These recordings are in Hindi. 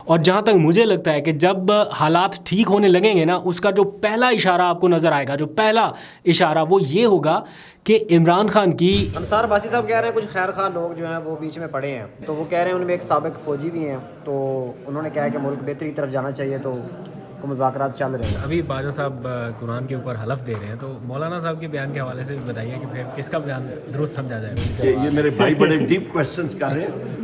और जहाँ तक मुझे लगता है कि जब हालात ठीक होने लगेंगे ना, उसका जो पहला इशारा आपको नज़र आएगा, जो पहला इशारा वो ये होगा कि इमरान खान की अंसार बासी साहब कह रहे हैं कुछ खैर खान लोग जो हैं वो बीच में पड़े हैं, तो वो कह रहे हैं उनमें एक साबिक फ़ौजी भी हैं, तो उन्होंने कहा है कि मुल्क बेहतरी की तरफ जाना चाहिए, तो मुज़ाकरात चल रहे हैं। अभी बाजवा साहब कुरान के ऊपर हलफ दे रहे हैं, तो मौलाना साहब के बयान के हवाले से भी बताइए कि फिर किसका बयान दुरुस्त समझा जाएगा। ये मेरे भाई बड़े डीप क्वेश्चंस कर रहे हैं।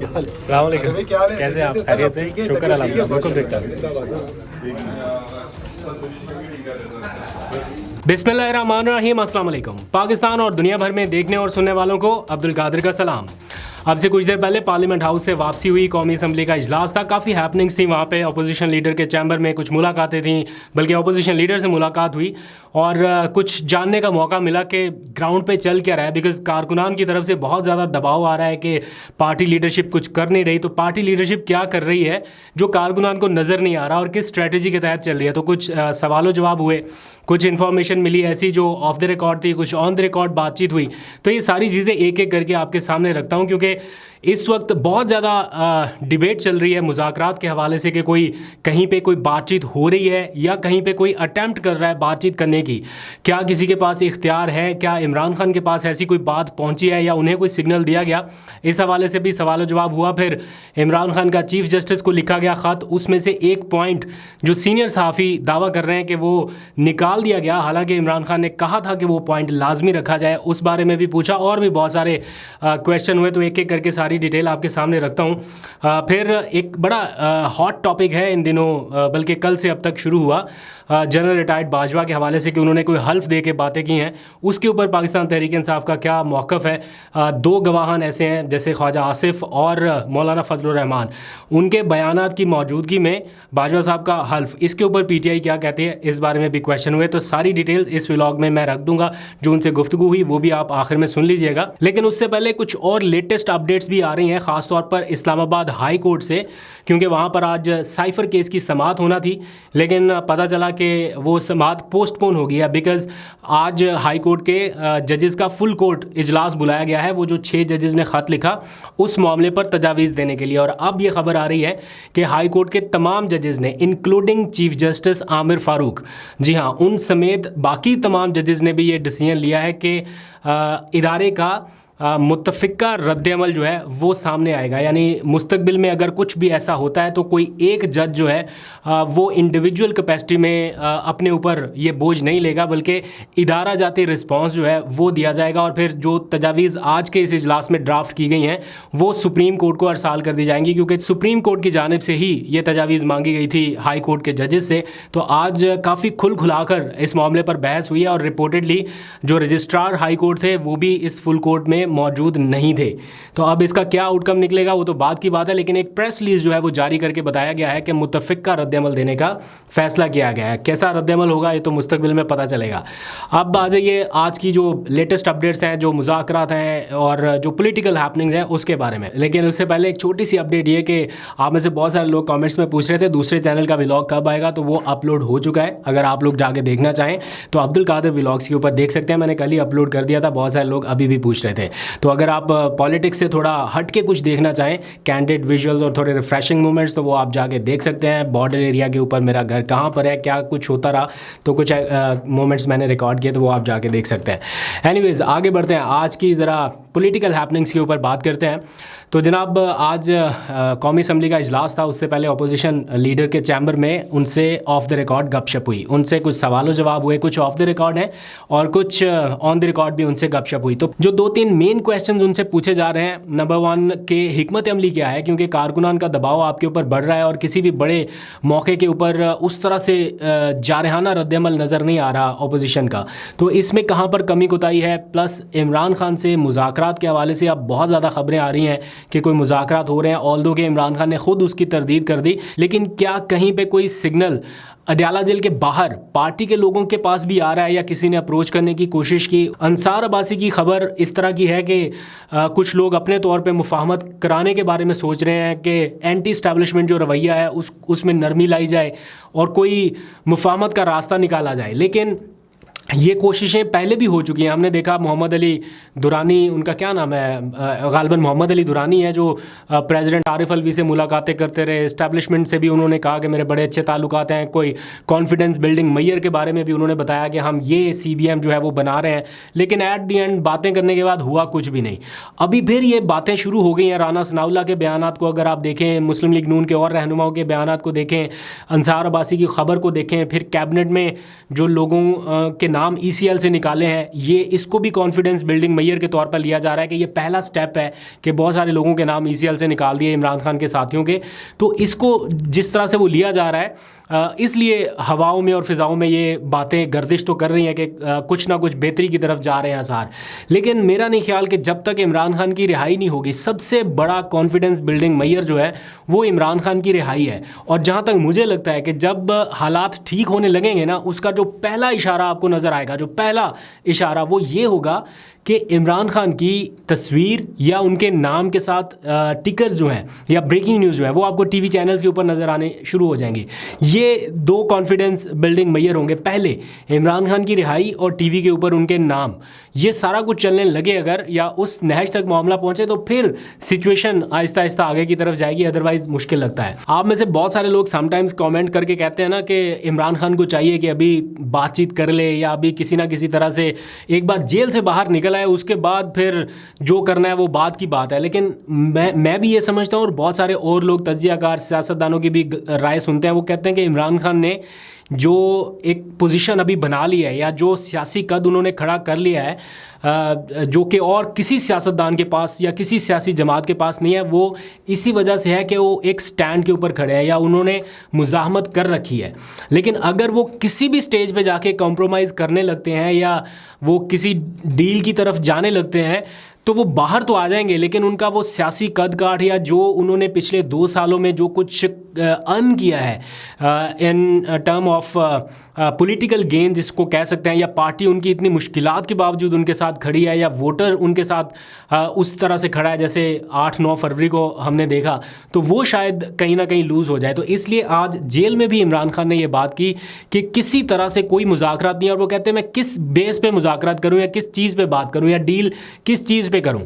अस्सलाम वालेकुम, कैसे आप? खैरियत से? शुक्र अल्हम्दुलिल्लाह, बिल्कुल ठीक ठाक। बिस्मिल्लाहिर्रहमानिर्रहीम, अस्सलाम वालेकुम। पाकिस्तान और दुनिया भर में देखने और सुनने वालों को अब्दुल कादिर का सलाम। अब से कुछ देर पहले पार्लियामेंट हाउस से वापसी हुई, कौमी असम्बली का इजलास था, काफ़ी हैपनिंग्स थी वहाँ पे। अपोजिशन लीडर के चैम्बर में कुछ मुलाकातें थीं, बल्कि अपोजिशन लीडर से मुलाकात हुई और कुछ जानने का मौका मिला कि ग्राउंड पे चल क्या रहा है। बिकॉज कारकुनान की तरफ से बहुत ज़्यादा दबाव आ रहा है कि पार्टी लीडरशिप कुछ कर नहीं रही, तो पार्टी लीडरशिप क्या कर रही है जो कारकुनान को नज़र नहीं आ रहा और किस स्ट्रेटजी के तहत चल रही है। तो कुछ सवालों जवाब हुए, कुछ इन्फॉर्मेशन मिली ऐसी जो ऑफ द रिकॉर्ड थी, कुछ ऑन द रिकॉर्ड बातचीत हुई। तो ये सारी चीज़ें एक एक करके आपके सामने रखता हूँ, क्योंकि इस वक्त बहुत ज़्यादा डिबेट चल रही है मुज़ाकरात के हवाले से कि कोई कहीं पे कोई बातचीत हो रही है या कहीं पे कोई अटेम्प्ट कर रहा है बातचीत करने की। क्या किसी के पास इख्तियार है? क्या इमरान खान के पास ऐसी कोई बात पहुंची है या उन्हें कोई सिग्नल दिया गया? इस हवाले से भी सवाल जवाब हुआ। फिर इमरान खान का चीफ जस्टिस को लिखा गया ख़त, उसमें से एक पॉइंट जो सीनियर सहाफ़ी दावा कर रहे हैं कि वो निकाल दिया गया, हालांकि इमरान खान ने कहा था कि वो पॉइंट लाजमी रखा जाए, उस बारे में भी पूछा। और भी बहुत सारे क्वेश्चन हुए, तो एक एक करके सारी डिटेल आपके सामने रखता हूँ। फिर एक बड़ा हॉट टॉपिक है इन दिनों, बल्कि कल से अब तक शुरू हुआ, जनरल रिटायर्ड बाजवा के हवाले से कि उन्होंने कोई हल्फ दे के बातें की हैं। उसके ऊपर पाकिस्तान तहरीक इंसाफ का क्या मौक़िफ़ है? दो गवाहान ऐसे हैं जैसे ख्वाजा आसिफ और मौलाना फजलुर रहमान, उनके बयानात की मौजूदगी में बाजवा साहब का हल्फ, इसके ऊपर पीटीआई क्या कहती है, इस बारे में भी क्वेश्चन हुए। तो सारी डिटेल्स इस व्लॉग में मैं रख दूंगा, जो उनसे गुफ्तगू हुई वो भी आप आखिर में सुन लीजिएगा। लेकिन उससे पहले कुछ और लेटेस्ट अपडेट्स भी आ रही हैं, ख़ासतौर पर इस्लामाबाद हाई कोर्ट से, क्योंकि वहाँ पर आज साइफ़र केस की समाअत होना थी, लेकिन पता चला कि वो समाअत पोस्टपोन हो गया। बिकॉज़ आज हाई कोर्ट के जजेस का फुल कोर्ट इजलास बुलाया गया है, वो जो 6 जजेस ने ख़त लिखा उस मामले पर तजावीज़ देने के लिए। और अब ये खबर आ रही है कि हाई कोर्ट के तमाम जजेस ने, including chief justice Aamir Farooq, जी हाँ, उन समेत बाकी तमाम जजेस ने भी ये डिसीजन लिया है कि इदारे का मुत्तफ़िका रद्द-ए-अमल जो है वो सामने आएगा। यानी मुस्तकबिल में अगर कुछ भी ऐसा होता है तो कोई एक जज जो है वो इंडिविजुअल कैपेसिटी में अपने ऊपर ये बोझ नहीं लेगा, बल्कि इदारा जाती रिस्पांस जो है वो दिया जाएगा। और फिर जो तजावीज़ आज के इस इजलास में ड्राफ्ट की गई हैं वो सुप्रीम कोर्ट को अरसाल कर दी जाएंगी, क्योंकि सुप्रीम कोर्ट की जानिब से ही ये तजावीज़ मांगी गई थी हाई कोर्ट के जजेस से। तो आज काफ़ी खुलाकर इस मामले पर बहस हुई है और रिपोर्टेडली जो रजिस्ट्रार हाई कोर्ट थे वो भी इस फुल कोर्ट में मौजूद नहीं थे। तो अब इसका क्या आउटकम निकलेगा वो तो बात की बात है, लेकिन एक प्रेस रिलीज जो है वो जारी करके बताया गया है कि मुत्तफ़िका रद्द-ए-अमल देने का फैसला किया गया है। कैसा रद्द-ए-अमल होगा ये तो मुस्तकबिल में पता चलेगा। अब आ जाइए आज की जो लेटेस्ट अपडेट्स हैं, जो मुज़ाकरात हैं और जो पॉलिटिकल हैपनिंग्स हैं उसके बारे में। लेकिन उससे पहले एक छोटी सी अपडेट ये कि आप में से बहुत सारे लोग कमेंट्स में पूछ रहे थे दूसरे चैनल का व्लॉग कब आएगा, तो वो अपलोड हो चुका है। अगर आप लोग जाके देखना चाहें तो अब्दुल कादिर व्लॉग्स के ऊपर देख सकते हैं, मैंने कल ही अपलोड कर दिया था। बहुत सारे लोग अभी भी पूछ रहे थे। तो अगर आप पॉलिटिक्स से थोड़ा हट के कुछ देखना चाहें, कैंडिड विजुअल्स और थोड़े रिफ्रेशिंग मोमेंट्स, तो वो आप जाके देख सकते हैं। बॉर्डर एरिया के ऊपर मेरा घर कहाँ पर है, क्या कुछ होता रहा, तो कुछ मोमेंट्स मैंने रिकॉर्ड किए, तो वो आप जाके देख सकते हैं। एनीवेज़ आगे बढ़ते हैं, आज की ज़रा पॉलिटिकल हैपनिंग्स के ऊपर बात करते हैं। तो जनाब आज कौमी असम्बली का इजलास था, उससे पहले अपोजिशन लीडर के चैम्बर में उनसे ऑफ द रिकॉर्ड गपशप हुई, उनसे कुछ सवालों जवाब हुए, कुछ ऑफ द रिकॉर्ड हैं और कुछ ऑन द रिकॉर्ड भी उनसे गपशप हुई। तो जो 2-3 मेन मेन क्वेश्चन उनसे पूछे जा रहे हैं नंबर 1 के हिकमत अमली क्या है, क्योंकि कारकुनान का दबाव आपके ऊपर बढ़ रहा है और किसी भी बड़े मौके के ऊपर उस तरह से जारहाना रद्दअमल नज़र नहीं आ रहा अपोजिशन का। तो इसमें कहाँ पर कमी कोताही है। प्लस इमरान खान से मुज़ाकरात के हवाले से अब बहुत ज़्यादा खबरें आ रही हैं कि कोई मुज़ाकरात हो रहे हैं, ऑल्दो कि इमरान खान ने खुद उसकी तरदीद कर दी, लेकिन क्या कहीं पे कोई सिग्नल अडयाला जेल के बाहर पार्टी के लोगों के पास भी आ रहा है या किसी ने अप्रोच करने की कोशिश की। अंसार अब्बासी की खबर इस तरह की है कि कुछ लोग अपने तौर पे मुफाहमत कराने के बारे में सोच रहे हैं कि एंटी इस्टेब्लिशमेंट जो रवैया है उसमें नरमी लाई जाए और कोई मुफाहमत का रास्ता निकाला जाए। लेकिन ये कोशिशें पहले भी हो चुकी हैं। हमने देखा मोहम्मद अली दुरानी, उनका क्या नाम है, गालिबन मोहम्मद अली दुरानी है, जो प्रेसिडेंट आरिफ अलवी से मुलाकातें करते रहे। इस्टेब्लिशमेंट से भी उन्होंने कहा कि मेरे बड़े अच्छे ताल्लुकात हैं। कोई कॉन्फिडेंस बिल्डिंग मैयर के बारे में भी उन्होंने बताया कि हम ये CBM जो है वो बना रहे हैं, लेकिन एट दी एंड बातें करने के बाद हुआ कुछ भी नहीं। अभी फिर ये बातें शुरू हो गई हैं। राना सनाउल्लाह के बयानात को अगर आप देखें, मुस्लिम लीग नून के और रहनुमाओं के बयानात को देखें, अंसार अब्बासी की खबर को देखें, फिर कैबिनेट में जो लोगों के नाम ECL से निकाले हैं, ये इसको भी कॉन्फिडेंस बिल्डिंग मैयर के तौर पर लिया जा रहा है कि ये पहला स्टेप है कि बहुत सारे लोगों के नाम ECL से निकाल दिए इमरान खान के साथियों के। तो इसको जिस तरह से वो लिया जा रहा है, इसलिए हवाओं में और फिज़ाओं में ये बातें गर्दिश तो कर रही हैं कि कुछ ना कुछ बेहतरी की तरफ जा रहे हैं आसार। लेकिन मेरा नहीं ख्याल कि जब तक इमरान खान की रिहाई नहीं होगी, सबसे बड़ा कॉन्फिडेंस बिल्डिंग मैयर जो है वो इमरान खान की रिहाई है। और जहाँ तक मुझे लगता है कि जब हालात ठीक होने लगेंगे ना, उसका जो पहला इशारा आपको नज़र आएगा, जो पहला इशारा वो ये होगा कि इमरान खान की तस्वीर या उनके नाम के साथ टिकर्स जो हैं या ब्रेकिंग न्यूज़ जो है वो आपको TV चैनल्स के ऊपर नज़र आने शुरू हो जाएंगी। ये 2 कॉन्फिडेंस बिल्डिंग मैयर होंगे, पहले इमरान खान की रिहाई और TV के ऊपर उनके नाम। ये सारा कुछ चलने लगे अगर, या उस नहज तक मामला पहुँचे, तो फिर सिचुएशन आहिस्ता आहिस्ता आगे की तरफ जाएगी, अदरवाइज़ मुश्किल लगता है। आप में से बहुत सारे लोग समटाइम्स कॉमेंट करके कहते हैं ना कि इमरान खान को चाहिए कि अभी बातचीत कर ले या अभी किसी ना किसी तरह से एक बार जेल से बाहर निकल आए, उसके बाद फिर जो करना है वो बात की बात है। लेकिन मैं भी ये समझता हूँ और बहुत सारे और लोग तज्जियाकार सियासतदानों की भी राय सुनते हैं, वो कहते हैं कि इमरान खान ने जो एक पोजीशन अभी बना ली है या जो सियासी कद उन्होंने खड़ा कर लिया है, जो कि और किसी सियासतदान के पास या किसी सियासी जमात के पास नहीं है, वो इसी वजह से है कि वो एक स्टैंड के ऊपर खड़े हैं या उन्होंने मुज़ाहमत कर रखी है। लेकिन अगर वो किसी भी स्टेज पे जाके कॉम्प्रोमाइज़ करने लगते हैं या वो किसी डील की तरफ जाने लगते हैं, तो वो बाहर तो आ जाएंगे, लेकिन उनका वो सियासी कद काठ या जो उन्होंने पिछले 2 सालों में जो कुछ अर्न किया है in term of political gain जिसको कह सकते हैं, या पार्टी उनकी इतनी मुश्किलात के बावजूद उनके साथ खड़ी है या वोटर उनके साथ उस तरह से खड़ा है जैसे 8-9 फरवरी को हमने देखा, तो वो शायद कहीं ना कहीं लूज़ हो जाए। तो इसलिए आज जेल में भी इमरान खान ने ये बात की कि किसी तरह से कोई मुज़ाकरात नहीं है, और वो कहते हैं मैं किस बेस पे मुज़ाकरात करूँ या किस चीज़ पे बात करूँ या डील किस चीज़ पे करूँ।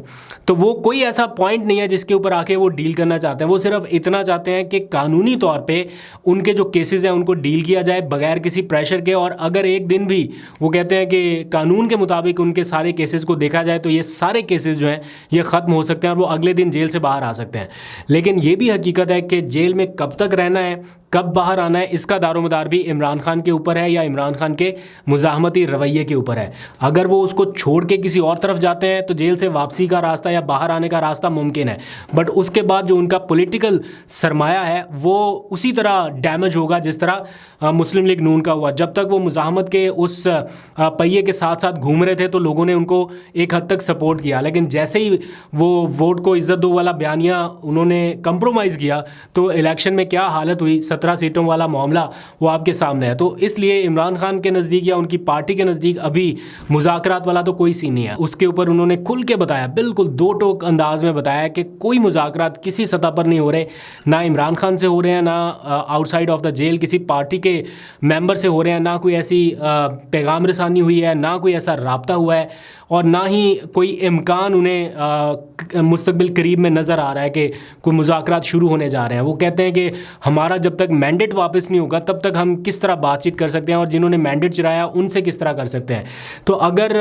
तो वो कोई ऐसा पॉइंट नहीं है जिसके ऊपर आके वो डील करना चाहते हैं। वो सिर्फ इतना चाहते हैं कि कानूनी तौर पे उनके जो केसेस हैं उनको डील किया जाए बगैर किसी प्रेशर के, और अगर एक दिन भी वो कहते हैं कि कानून के मुताबिक उनके सारे केसेस को देखा जाए तो ये सारे केसेस जो हैं ये ख़त्म हो सकते हैं और वो अगले दिन जेल से बाहर आ सकते हैं। लेकिन ये भी हकीकत है कि जेल में कब तक रहना है, कब बाहर आना है, इसका दारोमदार भी इमरान खान के ऊपर है या इमरान खान के मुज़ाहमती रवैये के ऊपर है। अगर वो उसको छोड़ के किसी और तरफ जाते हैं तो जेल से वापसी का रास्ता या बाहर आने का रास्ता मुमकिन है, बट उसके बाद जो उनका पॉलिटिकल सरमाया है वो उसी तरह डैमेज होगा जिस तरह मुस्लिम लीग नून का हुआ। जब तक वो मुज़ाहमत के उस पहिए के साथ साथ घूम रहे थे तो लोगों ने उनको एक हद तक सपोर्ट किया, लेकिन जैसे ही वो वोट को इज़्ज़त दो वाला बयानिया उन्होंने कंप्रोमाइज़ किया तो इलेक्शन में क्या हालत हुई, 17 सीटों वाला मामला वो आपके सामने है। तो इसलिए इमरान खान के नज़दीक या उनकी पार्टी के नज़दीक अभी मुज़ाकरात वाला तो कोई सीन नहीं है। उसके ऊपर उन्होंने खुल के बताया, बिल्कुल दो टोक अंदाज में बताया कि कोई मुज़ाकरात किसी सतह पर नहीं हो रहे, ना इमरान खान से हो रहे हैं, ना आउटसाइड ऑफ द जेल किसी पार्टी के मेंबर से हो रहे हैं, ना कोई ऐसी पैगाम रसानी हुई है, ना कोई ऐसा राब्ता हुआ है, और ना ही कोई इम्कान उन्हें मुस्तकबिल करीब में नज़र आ रहा है कि कोई मुज़ाकरात शुरू होने जा रहे हैं। वो कहते हैं कि हमारा जब तक मैंडेट वापस नहीं होगा तब तक हम किस तरह बातचीत कर सकते हैं, और जिन्होंने मैंडेट चुराया उनसे किस तरह कर सकते हैं। तो अगर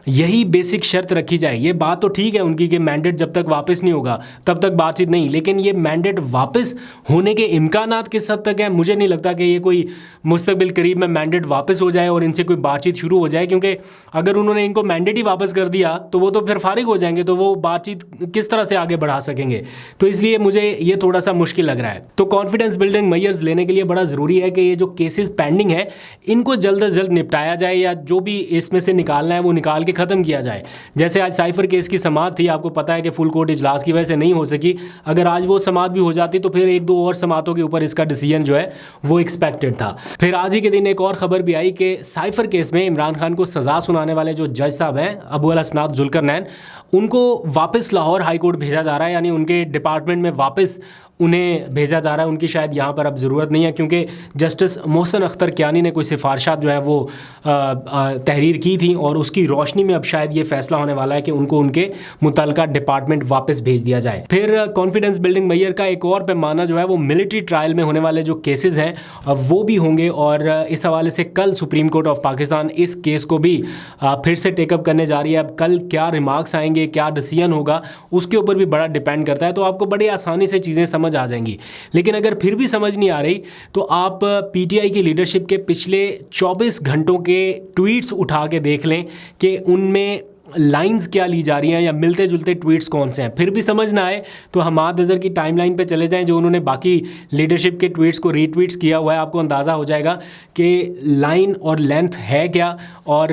यही बेसिक शर्त रखी जाए, ये बात तो ठीक है उनकी कि मैंडेट जब तक वापस नहीं होगा तब तक बातचीत नहीं, लेकिन ये मैंडेट वापस होने के इम्कानात किस हद तक हैं? मुझे नहीं लगता कि ये कोई मुस्तकबिल करीब में मैंडेट वापस हो जाए और इनसे कोई बातचीत शुरू हो जाए, क्योंकि अगर उन्होंने इनको मैंडेट ही वापस कर दिया तो वो तो फिर फारिग हो जाएंगे, तो वो बातचीत किस तरह से आगे बढ़ा सकेंगे। तो इसलिए मुझे ये थोड़ा सा मुश्किल लग रहा है। तो कॉन्फिडेंस बिल्डिंग मेजर्स लेने के लिए बड़ा ज़रूरी है कि ये जो केसेस पेंडिंग है इनको जल्द से जल्द निपटाया जाए, या जो भी इसमें से निकालना है वो निकाल के ख़त्म किया जाए। जैसे आज साइफर केस की समाअत थी, आपको पता है कि फुल कोर्ट इजलास की वजह से नहीं हो सकी। अगर आज वो समाअत भी हो जाती तो फिर एक दो और समाअतों के ऊपर इसका डिसीजन जो है वो एक्सपेक्टेड था। फिर आज ही के दिन एक और खबर भी आई कि साइफर केस में इमरान खान को सज़ा सुनाने वाले जो जज साहब हैं अबू अल हसनात जुल्करनैन, उनको वापस लाहौर हाई कोर्ट भेजा जा रहा है, यानी उनके डिपार्टमेंट में वापस उन्हें भेजा जा रहा है। उनकी शायद यहाँ पर अब ज़रूरत नहीं है, क्योंकि जस्टिस मोहसिन अख्तर कियानी ने कोई सिफारिशात जो है वो तहरीर की थी, और उसकी रोशनी में अब शायद ये फैसला होने वाला है कि उनको उनके मुतल्लिका डिपार्टमेंट वापस भेज दिया जाए। फिर कॉन्फिडेंस बिल्डिंग मेजर का एक और पैमाना जो है वो मिलिट्री ट्रायल में होने वाले जो केसेस हैं अब वो भी होंगे, और इस हवाले से कल सुप्रीम कोर्ट ऑफ पाकिस्तान इस केस को भी फिर से टेकअप करने जा रही है। अब कल क्या रिमार्क्स आएंगे, क्या डिसीजन होगा, उसके ऊपर भी बड़ा डिपेंड करता है। तो आपको बड़ी आसानी से चीज़ें समझ आ जाएंगी, लेकिन अगर फिर भी समझ नहीं आ रही तो आप पीटीआई की लीडरशिप के पिछले 24 घंटों के ट्वीट्स उठा के देख लें कि उनमें लाइंस क्या ली जा रही हैं या मिलते जुलते ट्वीट्स कौन से हैं। फिर भी समझ ना आए तो हमाद अज़हर की टाइमलाइन पे चले जाएं, जो उन्होंने बाकी लीडरशिप के ट्वीट्स को रीट्वीट्स किया हुआ है। आपको अंदाज़ा हो जाएगा कि लाइन और लेंथ है क्या, और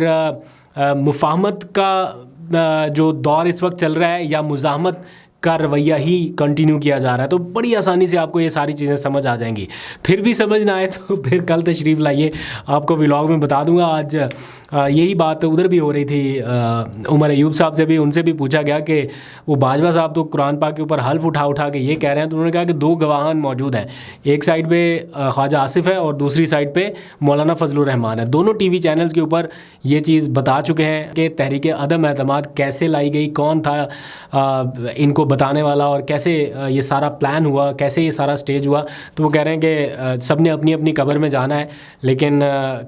मुफाहमत का जो दौर इस वक्त चल रहा है या मुज़ाहमत का रवैया ही कंटिन्यू किया जा रहा है। तो बड़ी आसानी से आपको ये सारी चीज़ें समझ आ जाएंगी। फिर भी समझ ना आए तो फिर कल तशरीफ़ लाइए, आपको व्लॉग में बता दूंगा। आज यही बात उधर भी हो रही थी, उमर अयूब साहब से भी, उनसे भी पूछा गया कि वो बाजवा साहब तो कुरान पाक के ऊपर हल्फ उठा के ये कह रहे हैं, तो उन्होंने कहा कि दो गवाहान मौजूद हैं, एक साइड पे ख्वाजा आसिफ है और दूसरी साइड पे मौलाना फजलुर रहमान है। दोनों टीवी चैनल्स के ऊपर ये चीज़ बता चुके हैं कि तहरीक अदम एतमाद कैसे लाई गई, कौन था इनको बताने वाला, और कैसे ये सारा प्लान हुआ, कैसे ये सारा स्टेज हुआ। तो वो कह रहे हैं कि सब ने अपनी अपनी कब्र में जाना है, लेकिन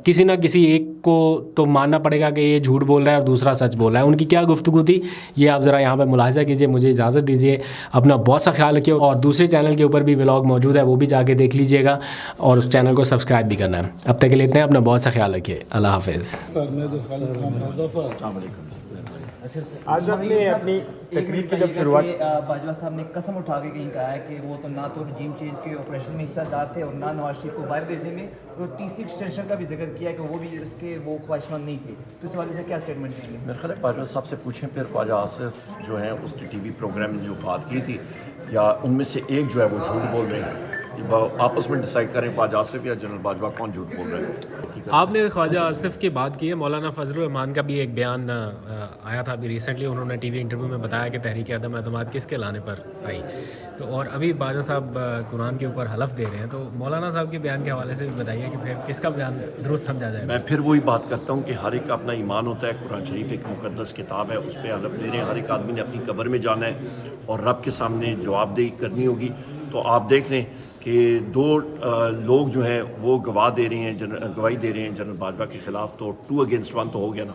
किसी ना किसी एक को तो मानना पड़ेगा कि ये झूठ बोल रहा है और दूसरा सच बोल रहा है। उनकी क्या गुफ्तगू थी ये आप ज़रा यहाँ पे मुलाहिज़ा कीजिए। मुझे इजाज़त दीजिए, अपना बहुत सा ख्याल रखिए, और दूसरे चैनल के ऊपर भी व्लॉग मौजूद है, वो भी जाके देख लीजिएगा, और उस चैनल को सब्सक्राइब भी करना है। अब तक के लिए इतने, अपना बहुत सा ख्याल रखिए। अल्लाह हाफिज़। आज आपने अपनी तकरीर की जब शुरुआत, बाजवा साहब ने कसम उठा के कहीं कहा है कि वो तो ना तो रजीम चेंज के ऑपरेशन में हिस्सेदार थे और ना नवाज शरीफ को बाहर भेजने में, और तीसरी एक्सटेंशन का भी जिक्र किया है कि वो भी उसके वो ख्वाहिशमंद नहीं थे। तो इस वाले से क्या स्टेटमेंट देंगे? मेरे ख्याल है बाजवा साहब से पूछें, फिर ख्वाजा आसिफ जो हैं उसने टीवी प्रोग्राम में जो बात की थी, या उनमें से एक जो है वो झूठ बोल रहे हैं, आपस में डिसाइड करें ख्वाजा आसिफ या जनरल बाजवा कौन झूठ बोल रहे हैं। आपने ख्वाजा आसिफ की बात की है, मौलाना फजलुर रहमान का भी एक बयान आया था अभी रिसेंटली। उन्होंने टीवी इंटरव्यू में बताया कि तहरीक अदम एतमाद किसके लाने पर आई। तो और अभी बाजवा साहब कुरान के ऊपर हलफ दे रहे हैं, तो मौलाना साहब के बयान के हवाले से भी बताइए कि फिर किसका बयान दुरुस्त समझा जाए। मैं फिर वही बात करता हूँ कि हर एक का अपना ईमान होता है। कुरान शरीफ एक मुकद्दस किताब है, उस पर हलफ दे रहे हैं। हर एक आदमी ने अपनी कब्र में जाना है और रब के सामने जवाबदेही करनी होगी। तो आप देख लें कि दो लोग जो हैं वो गवाही दे रहे हैं जनरल बाजवा के खिलाफ, तो 2 अगेंस्ट 1 तो हो गया ना।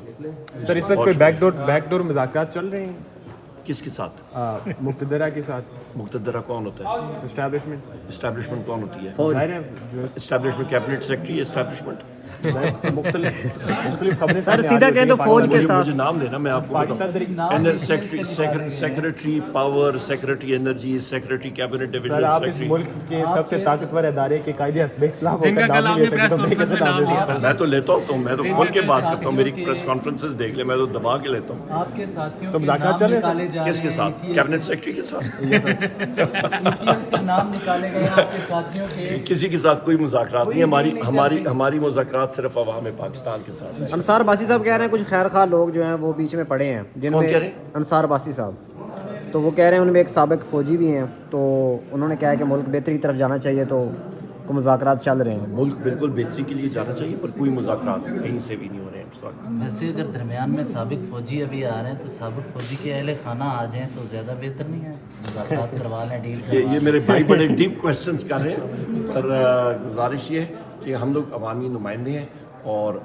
सर इस वक्त कोई बैकडोर मुज़ाकरात चल रहे हैं किसके साथ? मुक़्तदरा के साथ। मुक़्तदरा कौन होता है? इस्टेब्लिशमेंट कौन होती है? इस्टेब्लिशमेंट कैबिनेट सेक्रेटरी इस्टेब्लिशमेंट मुख्तलिफ खबरें सर सीधा कहें तो फौज के साथ। मुझे नाम देना, मैं आपको secretary power, secretary energy, secretary cabinet division. Sir आप इस मुल्क के सबसे ताकतवर अदारे के कायदे हस्ब-ए-इख्तिलाफ जिनका कल आपने प्रेस कॉन्फ्रेंस में नाम लिया। मैं तो लेता हूँ, तो मैं तो खोल के बात करता हूँ। मेरी प्रेस कॉन्फ्रेंसेस देख ले, मैं तो दबा के लेता हूँ। आपके साथियों तो के मुज़ाकरात नाम चल रहे हैं निकाले जा रहे हैं, किसके साथ? कैबिनेट सेक्रेटरी के साथ? ECL से नाम निकाले गए आपके साथियों के। किसी के साथ कोई मुज़ाकरात नहीं है। हमारी मुज़ाकरात सिर्फ अवाम पाकिस्तान के साथ है। अंसार बासी साहब कह रहे हैं कुछ खैर खा लोग जो हैं वो बीच में पड़े हैं, कौन कह रहे हैं? अंसार बासी साहब। तो वो कह रहे हैं उनमें एक साबिक फ़ौजी भी हैं, तो उन्होंने कहा है कि मुल्क बेहतरी की तरफ जाना चाहिए, तो को मुज़ाकरात चल रहे हैं। मुल्क बिल्कुल बेहतरी के लिए जाना चाहिए, पर कोई मुज़ाकरात कहीं से भी नहीं हो रहे हैं इस वक्त। वैसे अगर दरमियान में साबिक फ़ौजी अभी आ रहे हैं तो साबिक फ़ौजी के अहले खाना आ जाएं तो ज़्यादा बेहतर नहीं है? मुज़ाकरात करवा लें, डील करवा ये मेरे भाई बड़े डीप क्वेश्चंस कर रहे हैं, पर गुजारिश ये है कि हम लोग अवामी नुमाइंदे हैं और